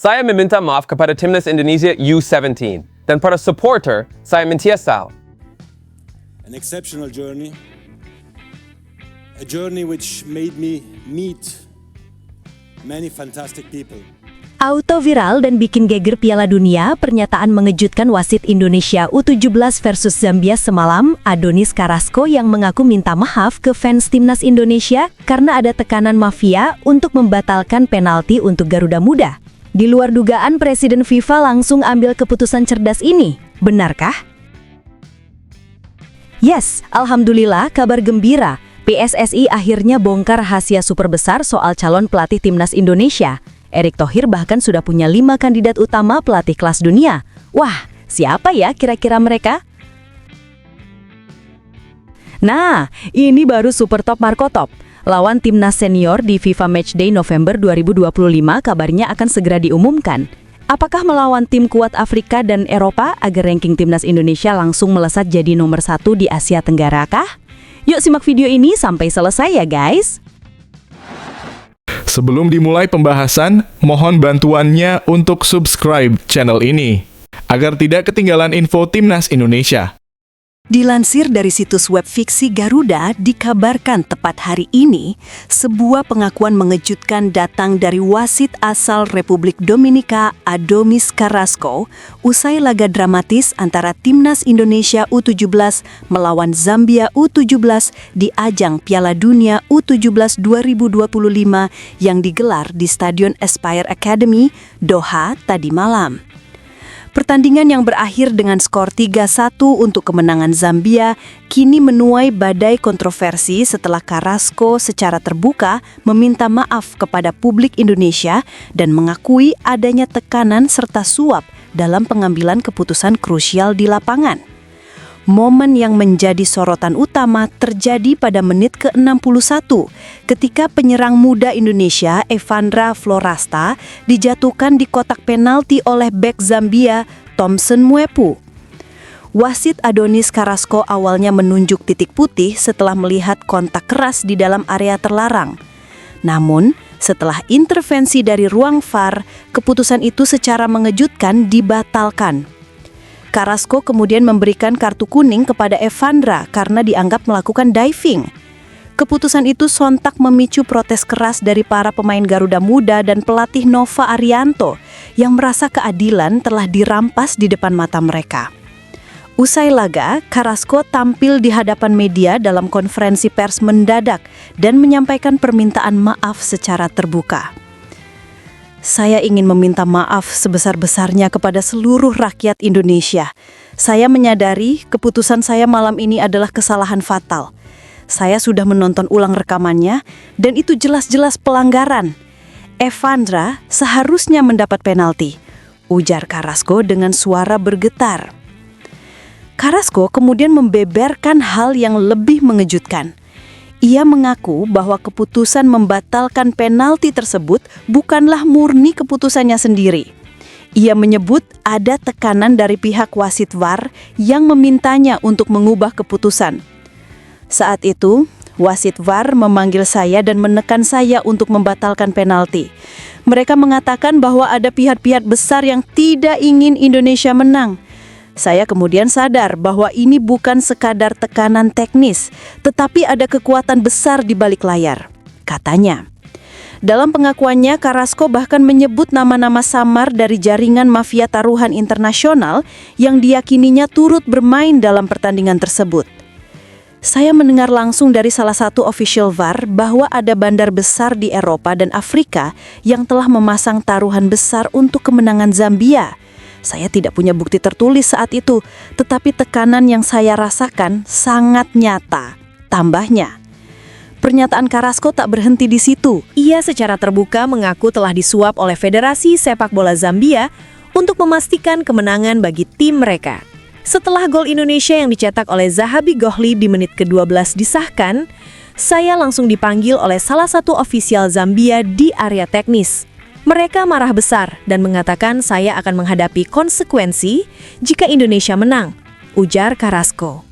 saya meminta maaf kepada timnas Indonesia U17 dan para supporter saya menyesal. An exceptional journey, a journey which made me meet many fantastic people. Auto viral dan bikin geger Piala Dunia, pernyataan mengejutkan wasit Indonesia U17 versus Zambia semalam, Adonis Carrasco yang mengaku minta maaf ke fans timnas Indonesia karena ada tekanan mafia untuk membatalkan penalti untuk Garuda Muda. Di luar dugaan, Presiden FIFA langsung ambil keputusan cerdas ini. Benarkah? Yes, alhamdulillah, kabar gembira. PSSI akhirnya bongkar rahasia super besar soal calon pelatih timnas Indonesia. Erick Thohir bahkan sudah punya 5 kandidat utama pelatih kelas dunia. Wah, siapa ya kira-kira mereka? Nah, ini baru super top Marco Top. Lawan timnas senior di FIFA Matchday November 2025 kabarnya akan segera diumumkan. Apakah melawan tim kuat Afrika dan Eropa agar ranking timnas Indonesia langsung melesat jadi nomor 1 di Asia Tenggara kah? Yuk simak video ini sampai selesai ya guys! Sebelum dimulai pembahasan, mohon bantuannya untuk subscribe channel ini, agar tidak ketinggalan info Timnas Indonesia. Dilansir dari situs web fiksi Garuda, dikabarkan tepat hari ini, sebuah pengakuan mengejutkan datang dari wasit asal Republik Dominika Adonis Carrasco usai laga dramatis antara Timnas Indonesia U17 melawan Zambia U17 di ajang Piala Dunia U17 2025 yang digelar di Stadion Aspire Academy, Doha tadi malam. Pertandingan yang berakhir dengan skor 3-1 untuk kemenangan Zambia kini menuai badai kontroversi setelah Carrasco secara terbuka meminta maaf kepada publik Indonesia dan mengakui adanya tekanan serta suap dalam pengambilan keputusan krusial di lapangan. Momen yang menjadi sorotan utama terjadi pada menit ke-61 ketika penyerang muda Indonesia Evandra Florasta dijatuhkan di kotak penalti oleh bek Zambia Thompson Mwepu. Wasit Adonis Carrasco awalnya menunjuk titik putih setelah melihat kontak keras di dalam area terlarang. Namun, setelah intervensi dari ruang VAR, keputusan itu secara mengejutkan dibatalkan. Carrasco kemudian memberikan kartu kuning kepada Evandra karena dianggap melakukan diving. Keputusan itu sontak memicu protes keras dari para pemain Garuda Muda dan pelatih Nova Arianto yang merasa keadilan telah dirampas di depan mata mereka. Usai laga, Carrasco tampil di hadapan media dalam konferensi pers mendadak dan menyampaikan permintaan maaf secara terbuka. Saya ingin meminta maaf sebesar-besarnya kepada seluruh rakyat Indonesia. Saya menyadari keputusan saya malam ini adalah kesalahan fatal. Saya sudah menonton ulang rekamannya dan itu jelas-jelas pelanggaran. Evandra seharusnya mendapat penalti, ujar Carrasco dengan suara bergetar. Carrasco kemudian membeberkan hal yang lebih mengejutkan. Ia mengaku bahwa keputusan membatalkan penalti tersebut bukanlah murni keputusannya sendiri. Ia menyebut ada tekanan dari pihak wasit VAR yang memintanya untuk mengubah keputusan. Saat itu, wasit VAR memanggil saya dan menekan saya untuk membatalkan penalti. Mereka mengatakan bahwa ada pihak-pihak besar yang tidak ingin Indonesia menang. Saya kemudian sadar bahwa ini bukan sekadar tekanan teknis, tetapi ada kekuatan besar di balik layar, katanya. Dalam pengakuannya, Carrasco bahkan menyebut nama-nama samar dari jaringan mafia taruhan internasional yang diyakininya turut bermain dalam pertandingan tersebut. Saya mendengar langsung dari salah satu official VAR bahwa ada bandar besar di Eropa dan Afrika yang telah memasang taruhan besar untuk kemenangan Zambia. Saya tidak punya bukti tertulis saat itu, tetapi tekanan yang saya rasakan sangat nyata. Tambahnya, pernyataan Carrasco tak berhenti di situ. Ia secara terbuka mengaku telah disuap oleh Federasi Sepak Bola Zambia untuk memastikan kemenangan bagi tim mereka. Setelah gol Indonesia yang dicetak oleh Zahabi Gohlib di menit ke-12 disahkan, saya langsung dipanggil oleh salah satu ofisial Zambia di area teknis. Mereka marah besar dan mengatakan saya akan menghadapi konsekuensi jika Indonesia menang, ujar Carrasco.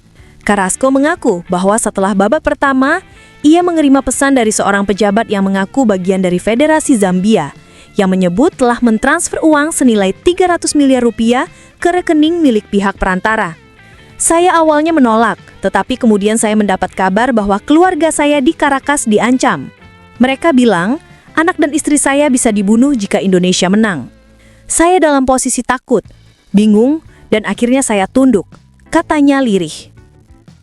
Carrasco mengaku bahwa setelah babak pertama, ia menerima pesan dari seorang pejabat yang mengaku bagian dari Federasi Zambia yang menyebut telah mentransfer uang senilai 300 miliar rupiah ke rekening milik pihak perantara. Saya awalnya menolak, tetapi kemudian saya mendapat kabar bahwa keluarga saya di Caracas diancam. Mereka bilang, anak dan istri saya bisa dibunuh jika Indonesia menang. Saya dalam posisi takut, bingung, dan akhirnya saya tunduk, katanya lirih.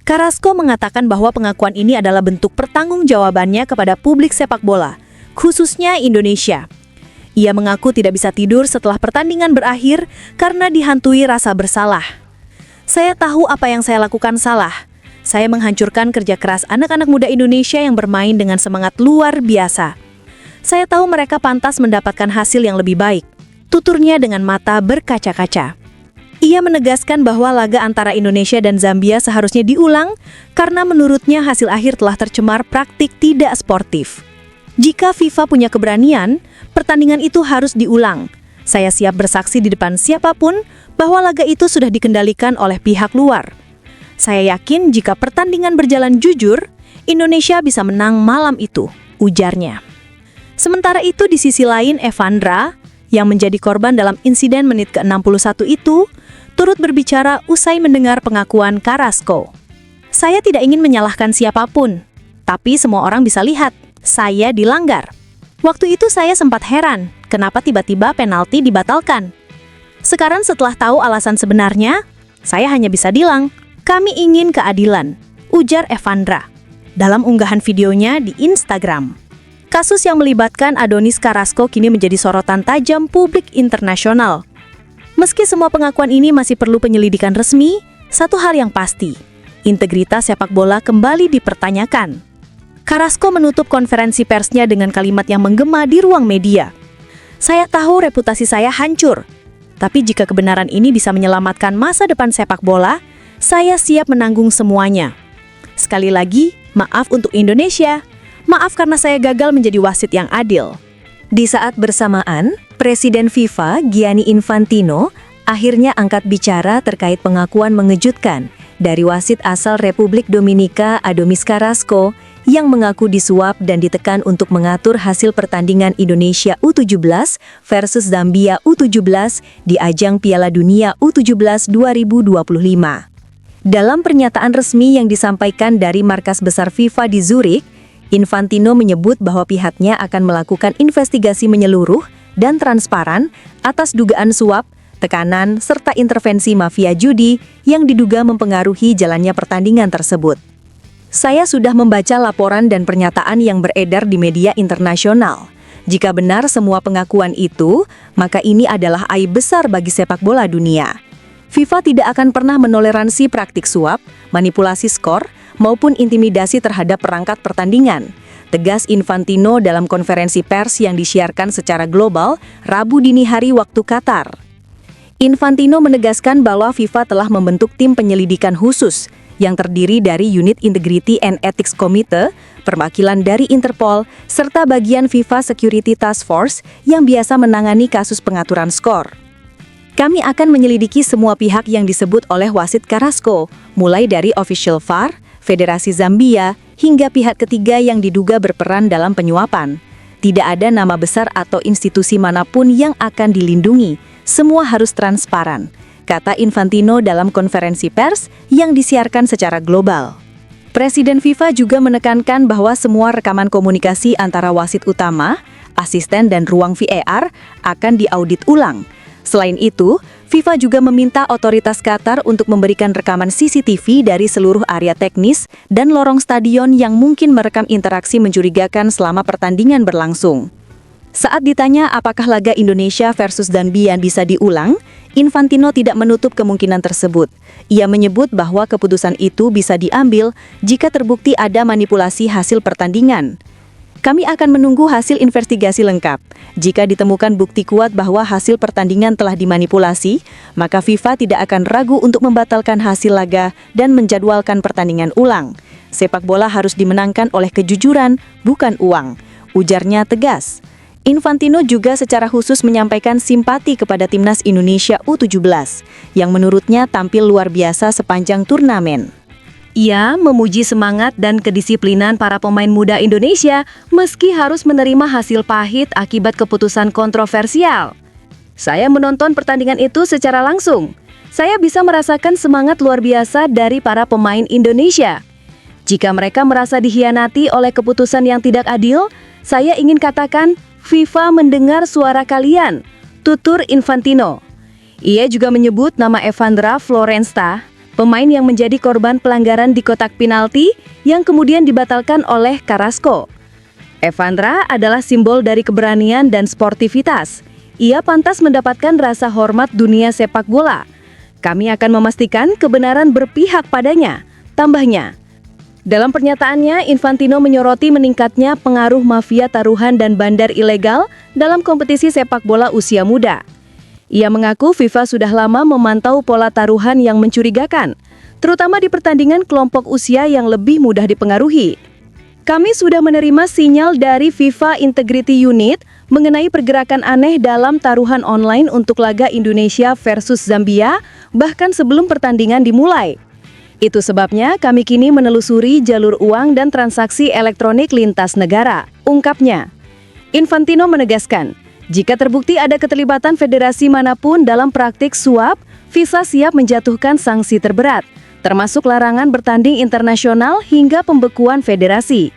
Carrasco mengatakan bahwa pengakuan ini adalah bentuk pertanggungjawabannya kepada publik sepak bola, khususnya Indonesia. Ia mengaku tidak bisa tidur setelah pertandingan berakhir karena dihantui rasa bersalah. Saya tahu apa yang saya lakukan salah. Saya menghancurkan kerja keras anak-anak muda Indonesia yang bermain dengan semangat luar biasa. Saya tahu mereka pantas mendapatkan hasil yang lebih baik, tuturnya dengan mata berkaca-kaca. Ia menegaskan bahwa laga antara Indonesia dan Zambia seharusnya diulang karena menurutnya hasil akhir telah tercemar praktik tidak sportif. Jika FIFA punya keberanian, pertandingan itu harus diulang. Saya siap bersaksi di depan siapapun bahwa laga itu sudah dikendalikan oleh pihak luar. Saya yakin jika pertandingan berjalan jujur, Indonesia bisa menang malam itu, ujarnya. Sementara itu di sisi lain Evandra, yang menjadi korban dalam insiden menit ke-61 itu, turut berbicara usai mendengar pengakuan Carrasco. Saya tidak ingin menyalahkan siapapun, tapi semua orang bisa lihat, saya dilanggar. Waktu itu saya sempat heran, kenapa tiba-tiba penalti dibatalkan. Sekarang setelah tahu alasan sebenarnya, saya hanya bisa bilang, kami ingin keadilan, ujar Evandra dalam unggahan videonya di Instagram. Kasus yang melibatkan Adonis Carrasco kini menjadi sorotan tajam publik internasional. Meski semua pengakuan ini masih perlu penyelidikan resmi, satu hal yang pasti, integritas sepak bola kembali dipertanyakan. Carrasco menutup konferensi persnya dengan kalimat yang menggema di ruang media. Saya tahu reputasi saya hancur, tapi jika kebenaran ini bisa menyelamatkan masa depan sepak bola, saya siap menanggung semuanya. Sekali lagi, maaf untuk Indonesia, maaf karena saya gagal menjadi wasit yang adil. Di saat bersamaan, Presiden FIFA Gianni Infantino akhirnya angkat bicara terkait pengakuan mengejutkan dari wasit asal Republik Dominika Adonis Carrasco yang mengaku disuap dan ditekan untuk mengatur hasil pertandingan Indonesia U17 versus Zambia U17 di ajang Piala Dunia U17 2025. Dalam pernyataan resmi yang disampaikan dari markas besar FIFA di Zurich, Infantino menyebut bahwa pihaknya akan melakukan investigasi menyeluruh dan transparan atas dugaan suap, tekanan, serta intervensi mafia judi yang diduga mempengaruhi jalannya pertandingan tersebut. Saya sudah membaca laporan dan pernyataan yang beredar di media internasional. Jika benar semua pengakuan itu, maka ini adalah aib besar bagi sepak bola dunia. FIFA tidak akan pernah menoleransi praktik suap, manipulasi skor, maupun intimidasi terhadap perangkat pertandingan, tegas Infantino dalam konferensi pers yang disiarkan secara global Rabu dini hari waktu Qatar. Infantino menegaskan bahwa FIFA telah membentuk tim penyelidikan khusus yang terdiri dari Unit Integrity and Ethics Committee, perwakilan dari Interpol, serta bagian FIFA Security Task Force yang biasa menangani kasus pengaturan skor. Kami akan menyelidiki semua pihak yang disebut oleh wasit Carrasco, mulai dari official VAR, Federasi Zambia, hingga pihak ketiga yang diduga berperan dalam penyuapan. Tidak ada nama besar atau institusi manapun yang akan dilindungi, semua harus transparan, kata Infantino dalam konferensi pers yang disiarkan secara global. Presiden FIFA juga menekankan bahwa semua rekaman komunikasi antara wasit utama, asisten dan ruang VAR akan diaudit ulang. Selain itu, FIFA juga meminta otoritas Qatar untuk memberikan rekaman CCTV dari seluruh area teknis dan lorong stadion yang mungkin merekam interaksi mencurigakan selama pertandingan berlangsung. Saat ditanya apakah laga Indonesia versus Zambia bisa diulang, Infantino tidak menutup kemungkinan tersebut. Ia menyebut bahwa keputusan itu bisa diambil jika terbukti ada manipulasi hasil pertandingan. Kami akan menunggu hasil investigasi lengkap. Jika ditemukan bukti kuat bahwa hasil pertandingan telah dimanipulasi, maka FIFA tidak akan ragu untuk membatalkan hasil laga dan menjadwalkan pertandingan ulang. Sepak bola harus dimenangkan oleh kejujuran, bukan uang, ujarnya tegas. Infantino juga secara khusus menyampaikan simpati kepada timnas Indonesia U17, yang menurutnya tampil luar biasa sepanjang turnamen. Ia memuji semangat dan kedisiplinan para pemain muda Indonesia meski harus menerima hasil pahit akibat keputusan kontroversial. Saya menonton pertandingan itu secara langsung. Saya bisa merasakan semangat luar biasa dari para pemain Indonesia. Jika mereka merasa dikhianati oleh keputusan yang tidak adil, saya ingin katakan, FIFA mendengar suara kalian, tutur Infantino. Ia juga menyebut nama Evandra Florensta, pemain yang menjadi korban pelanggaran di kotak penalti yang kemudian dibatalkan oleh Carrasco. Evandra adalah simbol dari keberanian dan sportivitas. Ia pantas mendapatkan rasa hormat dunia sepak bola. Kami akan memastikan kebenaran berpihak padanya, tambahnya. Dalam pernyataannya, Infantino menyoroti meningkatnya pengaruh mafia taruhan dan bandar ilegal dalam kompetisi sepak bola usia muda. Ia mengaku FIFA sudah lama memantau pola taruhan yang mencurigakan, terutama di pertandingan kelompok usia yang lebih mudah dipengaruhi. Kami sudah menerima sinyal dari FIFA Integrity Unit mengenai pergerakan aneh dalam taruhan online untuk laga Indonesia versus Zambia, bahkan sebelum pertandingan dimulai. Itu sebabnya kami kini menelusuri jalur uang dan transaksi elektronik lintas negara, ungkapnya. Infantino menegaskan, jika terbukti ada keterlibatan federasi manapun dalam praktik suap, FIFA siap menjatuhkan sanksi terberat, termasuk larangan bertanding internasional hingga pembekuan federasi.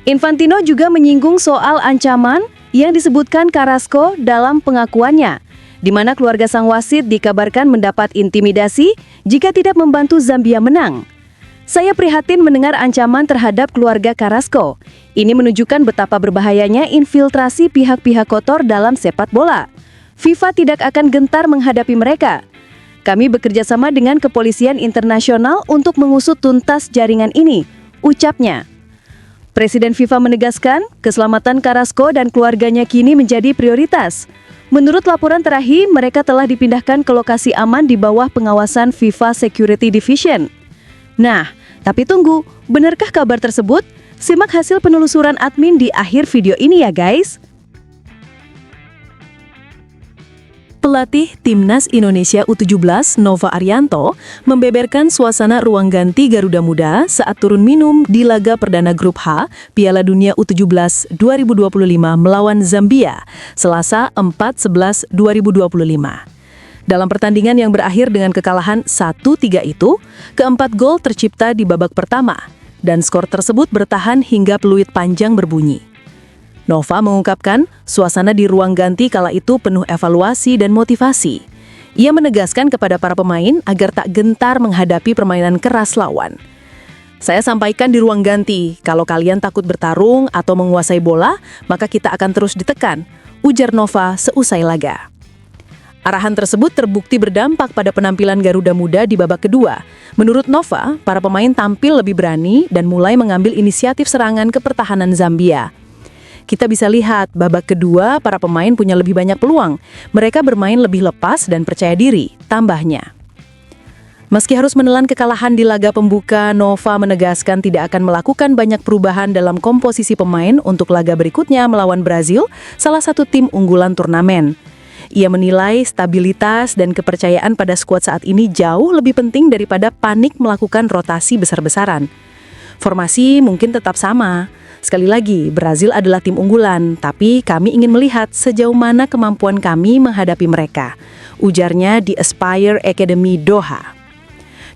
Infantino juga menyinggung soal ancaman yang disebutkan Carrasco dalam pengakuannya, di mana keluarga sang wasit dikabarkan mendapat intimidasi jika tidak membantu Zambia menang. Saya prihatin mendengar ancaman terhadap keluarga Carrasco. Ini menunjukkan betapa berbahayanya infiltrasi pihak-pihak kotor dalam sepak bola. FIFA tidak akan gentar menghadapi mereka. Kami bekerja sama dengan kepolisian internasional untuk mengusut tuntas jaringan ini, ucapnya. Presiden FIFA menegaskan, keselamatan Carrasco dan keluarganya kini menjadi prioritas. Menurut laporan terakhir, mereka telah dipindahkan ke lokasi aman di bawah pengawasan FIFA Security Division. Nah, tapi tunggu, benarkah kabar tersebut? Simak hasil penelusuran admin di akhir video ini ya guys. Pelatih Timnas Indonesia U17 Nova Arianto membeberkan suasana ruang ganti Garuda Muda saat turun minum di laga perdana Grup H Piala Dunia U17 2025 melawan Zambia, Selasa 4/11/2025. Dalam pertandingan yang berakhir dengan kekalahan 1-3 itu, keempat gol tercipta di babak pertama, dan skor tersebut bertahan hingga peluit panjang berbunyi. Nova mengungkapkan, suasana di ruang ganti kala itu penuh evaluasi dan motivasi. Ia menegaskan kepada para pemain agar tak gentar menghadapi permainan keras lawan. Saya sampaikan di ruang ganti, kalau kalian takut bertarung atau menguasai bola, maka kita akan terus ditekan, ujar Nova seusai laga. Arahan tersebut terbukti berdampak pada penampilan Garuda Muda di babak kedua. Menurut Nova, para pemain tampil lebih berani dan mulai mengambil inisiatif serangan ke pertahanan Zambia. Kita bisa lihat, babak kedua para pemain punya lebih banyak peluang. Mereka bermain lebih lepas dan percaya diri, tambahnya. Meski harus menelan kekalahan di laga pembuka, Nova menegaskan tidak akan melakukan banyak perubahan dalam komposisi pemain untuk laga berikutnya melawan Brazil, salah satu tim unggulan turnamen. Ia menilai stabilitas dan kepercayaan pada skuad saat ini jauh lebih penting daripada panik melakukan rotasi besar-besaran. Formasi mungkin tetap sama. Sekali lagi, Brazil adalah tim unggulan, tapi kami ingin melihat sejauh mana kemampuan kami menghadapi mereka, ujarnya di Aspire Academy Doha.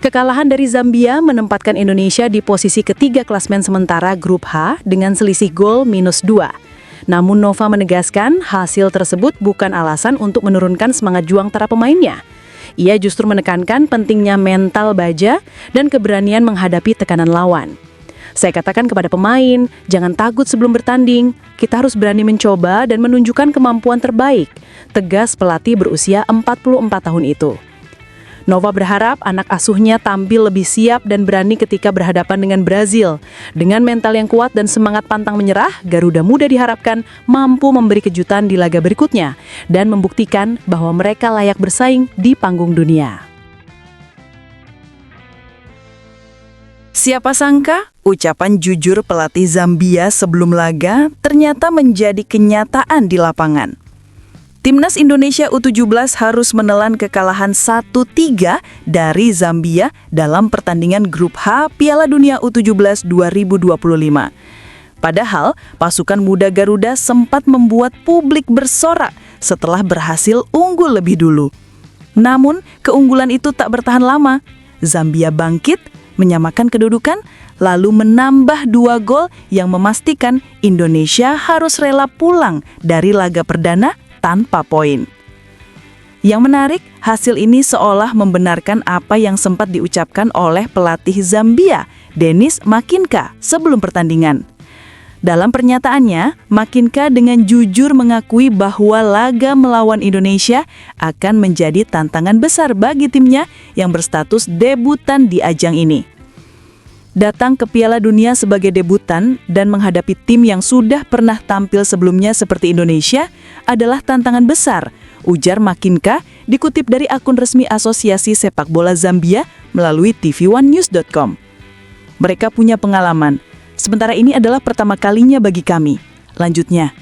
Kekalahan dari Zambia menempatkan Indonesia di posisi ketiga klasmen sementara Grup H dengan selisih gol -2. Namun Nova menegaskan hasil tersebut bukan alasan untuk menurunkan semangat juang para pemainnya. Ia justru menekankan pentingnya mental baja dan keberanian menghadapi tekanan lawan. Saya katakan kepada pemain, jangan takut sebelum bertanding. Kita harus berani mencoba dan menunjukkan kemampuan terbaik, tegas pelatih berusia 44 tahun itu. Nova berharap anak asuhnya tampil lebih siap dan berani ketika berhadapan dengan Brazil. Dengan mental yang kuat dan semangat pantang menyerah, Garuda Muda diharapkan mampu memberi kejutan di laga berikutnya dan membuktikan bahwa mereka layak bersaing di panggung dunia. Siapa sangka, ucapan jujur pelatih Zambia sebelum laga ternyata menjadi kenyataan di lapangan. Timnas Indonesia U17 harus menelan kekalahan 1-3 dari Zambia dalam pertandingan Grup H Piala Dunia U17 2025. Padahal, pasukan muda Garuda sempat membuat publik bersorak setelah berhasil unggul lebih dulu. Namun, keunggulan itu tak bertahan lama. Zambia bangkit, menyamakan kedudukan, lalu menambah 2 gol yang memastikan Indonesia harus rela pulang dari laga perdana tanpa poin. Yang menarik, hasil ini seolah membenarkan apa yang sempat diucapkan oleh pelatih Zambia, Denis Makinka, sebelum pertandingan. Dalam pernyataannya, Makinka dengan jujur mengakui bahwa laga melawan Indonesia akan menjadi tantangan besar bagi timnya yang berstatus debutan di ajang ini. Datang ke Piala Dunia sebagai debutan dan menghadapi tim yang sudah pernah tampil sebelumnya seperti Indonesia adalah tantangan besar, ujar Makinka dikutip dari akun resmi Asosiasi Sepak Bola Zambia melalui tv1news.com. Mereka punya pengalaman. Sementara ini adalah pertama kalinya bagi kami. Lanjutnya,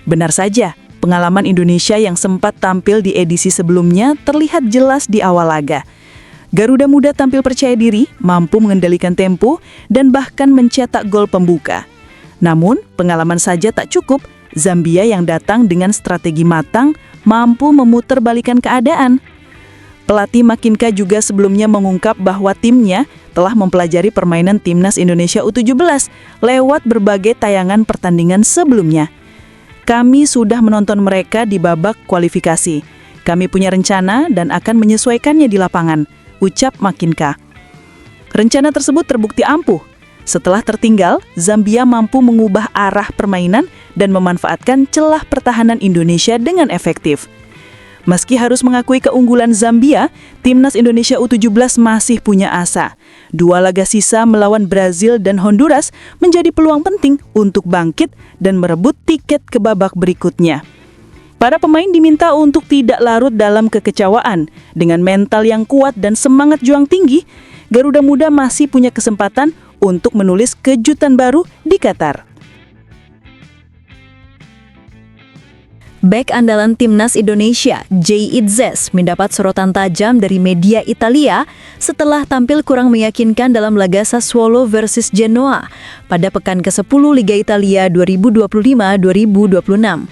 benar saja, pengalaman Indonesia yang sempat tampil di edisi sebelumnya terlihat jelas di awal laga. Garuda Muda tampil percaya diri, mampu mengendalikan tempo, dan bahkan mencetak gol pembuka. Namun, pengalaman saja tak cukup. Zambia yang datang dengan strategi matang, mampu memutarbalikkan keadaan. Pelatih Makinka juga sebelumnya mengungkap bahwa timnya telah mempelajari permainan Timnas Indonesia U17 lewat berbagai tayangan pertandingan sebelumnya. Kami sudah menonton mereka di babak kualifikasi. Kami punya rencana dan akan menyesuaikannya di lapangan, ucap Makinka. Rencana tersebut terbukti ampuh. Setelah tertinggal, Zambia mampu mengubah arah permainan dan memanfaatkan celah pertahanan Indonesia dengan efektif. Meski harus mengakui keunggulan Zambia, Timnas Indonesia U17 masih punya asa. 2 laga sisa melawan Brazil dan Honduras menjadi peluang penting untuk bangkit dan merebut tiket ke babak berikutnya. Para pemain diminta untuk tidak larut dalam kekecewaan. Dengan mental yang kuat dan semangat juang tinggi, Garuda Muda masih punya kesempatan untuk menulis kejutan baru di Qatar. Bek andalan Timnas Indonesia, Jay Itzes, mendapat sorotan tajam dari media Italia setelah tampil kurang meyakinkan dalam laga Sassuolo versus Genoa pada pekan ke-10 Liga Italia 2025-2026.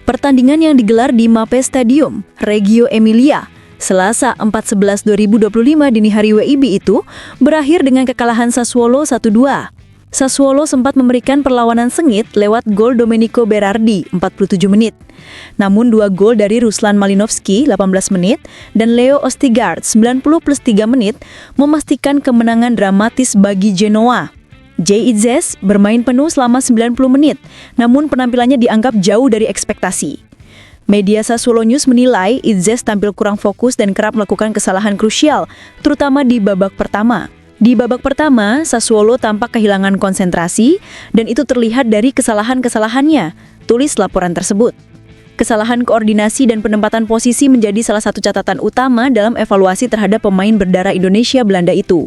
Pertandingan yang digelar di Mape Stadium, Reggio Emilia, Selasa 4/11/2025 dini hari WIB itu berakhir dengan kekalahan Sassuolo 1-2. Sassuolo sempat memberikan perlawanan sengit lewat gol Domenico Berardi 47 menit. Namun 2 gol dari Ruslan Malinovski 18 menit dan Leo Ostigard 90+3 menit memastikan kemenangan dramatis bagi Genoa. Jay Itzes bermain penuh selama 90 menit, namun penampilannya dianggap jauh dari ekspektasi. Media Sassuolo News menilai Itzes tampil kurang fokus dan kerap melakukan kesalahan krusial, terutama di babak pertama. Di babak pertama, Sassuolo tampak kehilangan konsentrasi dan itu terlihat dari kesalahan-kesalahannya, tulis laporan tersebut. Kesalahan koordinasi dan penempatan posisi menjadi salah satu catatan utama dalam evaluasi terhadap pemain berdarah Indonesia Belanda itu.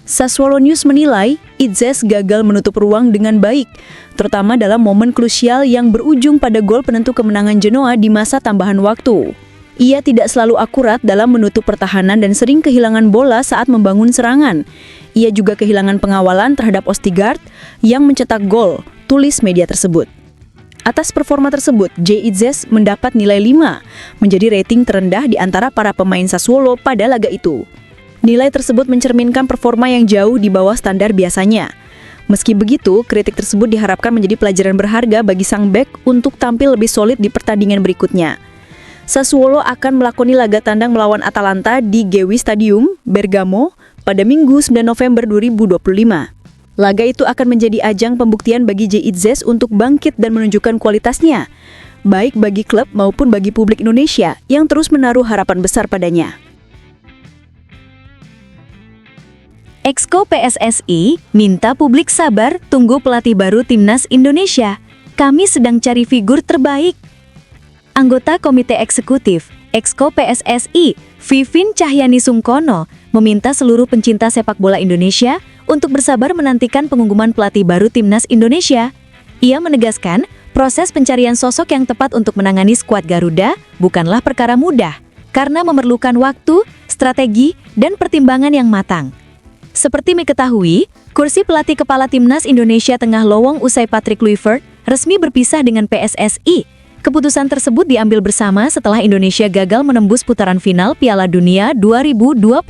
Sassuolo News menilai Itzes gagal menutup ruang dengan baik, terutama dalam momen krusial yang berujung pada gol penentu kemenangan Genoa di masa tambahan waktu. Ia tidak selalu akurat dalam menutup pertahanan dan sering kehilangan bola saat membangun serangan. Ia juga kehilangan pengawalan terhadap Ostigard yang mencetak gol, tulis media tersebut. Atas performa tersebut, Jay Itzes mendapat nilai 5, menjadi rating terendah di antara para pemain Sassuolo pada laga itu. Nilai tersebut mencerminkan performa yang jauh di bawah standar biasanya. Meski begitu, kritik tersebut diharapkan menjadi pelajaran berharga bagi sang bek untuk tampil lebih solid di pertandingan berikutnya. Sassuolo akan melakoni laga tandang melawan Atalanta di Gewi Stadium, Bergamo, pada Minggu 9 November 2025. Laga itu akan menjadi ajang pembuktian bagi Jay Itzes untuk bangkit dan menunjukkan kualitasnya, baik bagi klub maupun bagi publik Indonesia yang terus menaruh harapan besar padanya. Exco PSSI minta publik sabar tunggu pelatih baru Timnas Indonesia. Kami sedang cari figur terbaik. Anggota Komite Eksekutif Exco PSSI, Vivin Cahyani Sungkono, meminta seluruh pencinta sepak bola Indonesia untuk bersabar menantikan pengumuman pelatih baru Timnas Indonesia. Ia menegaskan, Proses pencarian sosok yang tepat untuk menangani skuad Garuda bukanlah perkara mudah, karena memerlukan waktu, strategi, dan pertimbangan yang matang. Seperti diketahui, kursi pelatih kepala timnas Indonesia tengah lowong usai Patrick Kluivert resmi berpisah dengan PSSI. Keputusan tersebut diambil bersama setelah Indonesia gagal menembus putaran final Piala Dunia 2026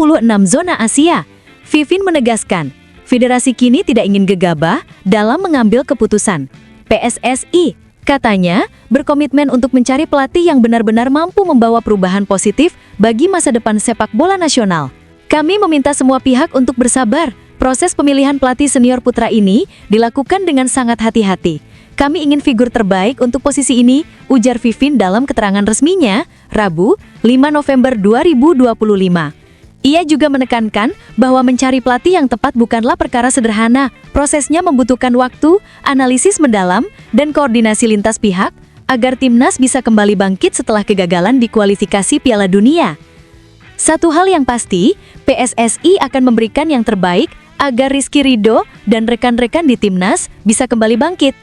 zona Asia. Vivin menegaskan, federasi kini tidak ingin gegabah dalam mengambil keputusan. PSSI, katanya, berkomitmen untuk mencari pelatih yang benar-benar mampu membawa perubahan positif bagi masa depan sepak bola nasional. Kami meminta semua pihak untuk bersabar. Proses pemilihan pelatih senior putra ini dilakukan dengan sangat hati-hati. Kami ingin figur terbaik untuk posisi ini, ujar Vivin dalam keterangan resminya, Rabu, 5 November 2025. Ia juga menekankan bahwa mencari pelatih yang tepat bukanlah perkara sederhana. Prosesnya membutuhkan waktu, analisis mendalam, dan koordinasi lintas pihak agar timnas bisa kembali bangkit setelah kegagalan di kualifikasi Piala Dunia. Satu hal yang pasti, PSSI akan memberikan yang terbaik agar Rizky Ridho dan rekan-rekan di timnas bisa kembali bangkit.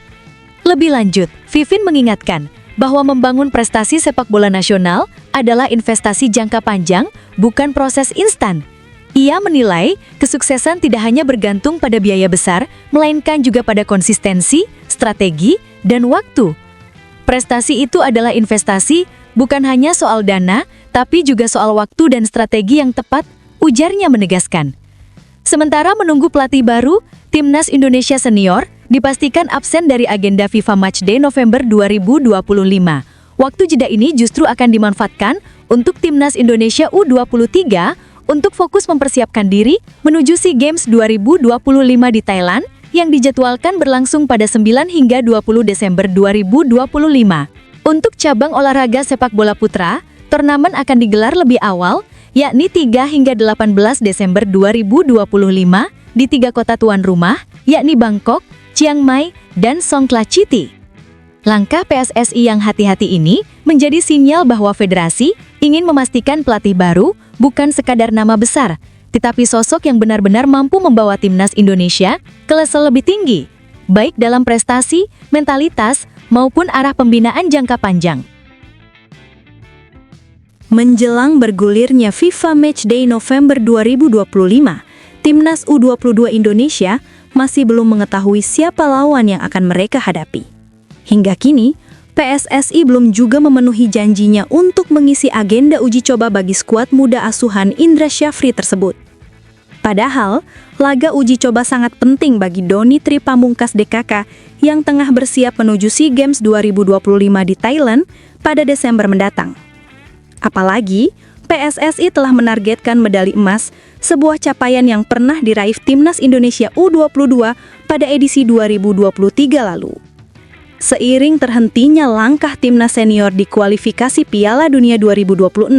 Lebih lanjut, Vivin mengingatkan bahwa membangun prestasi sepak bola nasional adalah investasi jangka panjang, bukan proses instan. Ia menilai kesuksesan tidak hanya bergantung pada biaya besar, melainkan juga pada konsistensi, strategi, dan waktu. Prestasi itu adalah investasi, bukan hanya soal dana, tapi juga soal waktu dan strategi yang tepat, ujarnya menegaskan. Sementara menunggu pelatih baru, Timnas Indonesia Senior dipastikan absen dari agenda FIFA Matchday November 2025. Waktu jeda ini justru akan dimanfaatkan untuk Timnas Indonesia U23 untuk fokus mempersiapkan diri menuju SEA Games 2025 di Thailand yang dijadwalkan berlangsung pada 9 hingga 20 Desember 2025. Untuk cabang olahraga sepak bola putra, turnamen akan digelar lebih awal, yakni 3 hingga 18 Desember 2025 di 3 kota tuan rumah, yakni Bangkok, Chiang Mai, dan Songkhla Chiti. Langkah PSSI yang hati-hati ini menjadi sinyal bahwa federasi ingin memastikan pelatih baru bukan sekadar nama besar, tetapi sosok yang benar-benar mampu membawa timnas Indonesia ke level lebih tinggi, baik dalam prestasi, mentalitas, maupun arah pembinaan jangka panjang. Menjelang bergulirnya FIFA Matchday November 2025, Timnas U22 Indonesia masih belum mengetahui siapa lawan yang akan mereka hadapi. Hingga kini, PSSI belum juga memenuhi janjinya untuk mengisi agenda uji coba bagi skuad muda asuhan Indra Syafri tersebut. Padahal, laga uji coba sangat penting bagi Doni Tri Pamungkas DKK yang tengah bersiap menuju SEA Games 2025 di Thailand pada Desember mendatang. Apalagi, PSSI telah menargetkan medali emas, sebuah capaian yang pernah diraih Timnas Indonesia U22 pada edisi 2023 lalu. Seiring terhentinya langkah Timnas senior di kualifikasi Piala Dunia 2026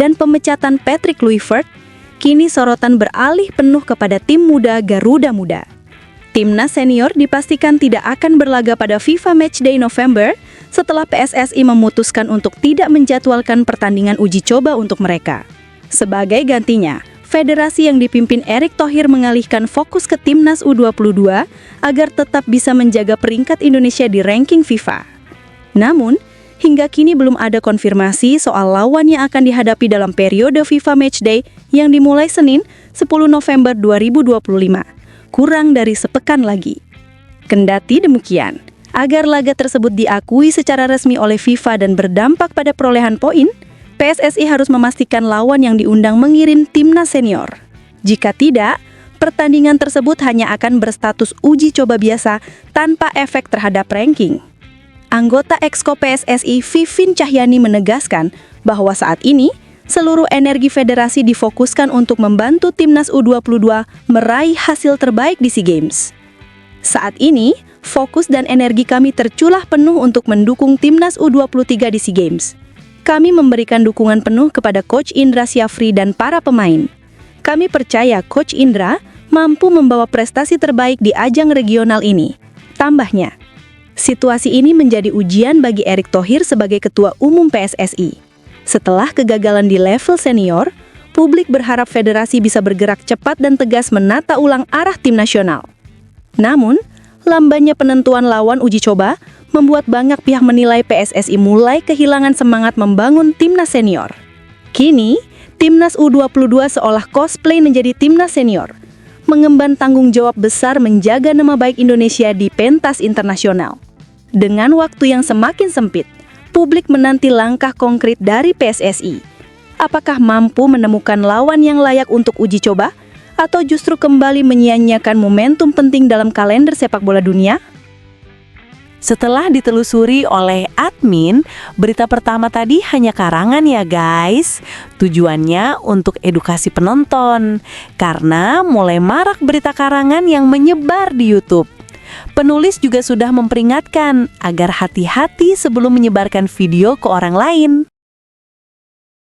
dan pemecatan Patrick Kluivert, kini sorotan beralih penuh kepada tim muda Garuda Muda. Timnas senior dipastikan tidak akan berlaga pada FIFA Matchday November setelah PSSI memutuskan untuk tidak menjadwalkan pertandingan uji coba untuk mereka. Sebagai gantinya, federasi yang dipimpin Erick Thohir mengalihkan fokus ke Timnas U22 agar tetap bisa menjaga peringkat Indonesia di ranking FIFA. Namun, hingga kini belum ada konfirmasi soal lawan yang akan dihadapi dalam periode FIFA Matchday yang dimulai Senin 10 November 2025. Kurang dari sepekan lagi. Kendati demikian, agar laga tersebut diakui secara resmi oleh FIFA dan berdampak pada perolehan poin, PSSI harus memastikan lawan yang diundang mengirim timnas senior. Jika tidak, pertandingan tersebut hanya akan berstatus uji coba biasa tanpa efek terhadap ranking. Anggota Exco PSSI Vivin Cahyani menegaskan bahwa saat ini, seluruh energi federasi difokuskan untuk membantu Timnas U22 meraih hasil terbaik di SEA Games. Saat ini, fokus dan energi kami terculah penuh untuk mendukung Timnas U23 di SEA Games. Kami memberikan dukungan penuh kepada Coach Indra Syafri dan para pemain. Kami percaya Coach Indra mampu membawa prestasi terbaik di ajang regional ini. Tambahnya, situasi ini menjadi ujian bagi Erick Thohir sebagai Ketua Umum PSSI. Setelah kegagalan di level senior, publik berharap federasi bisa bergerak cepat dan tegas menata ulang arah tim nasional. Namun, lambannya penentuan lawan uji coba membuat banyak pihak menilai PSSI mulai kehilangan semangat membangun timnas senior. Kini, timnas U22 seolah cosplay menjadi timnas senior, mengemban tanggung jawab besar menjaga nama baik Indonesia di pentas internasional. Dengan waktu yang semakin sempit, publik menanti langkah konkret dari PSSI. Apakah mampu menemukan lawan yang layak untuk uji coba? Atau justru kembali menyia-nyiakan momentum penting dalam kalender sepak bola dunia? Setelah ditelusuri oleh admin, berita pertama tadi hanya karangan ya guys. Tujuannya untuk edukasi penonton, karena mulai marak berita karangan yang menyebar di YouTube. Penulis juga sudah memperingatkan agar hati-hati sebelum menyebarkan video ke orang lain.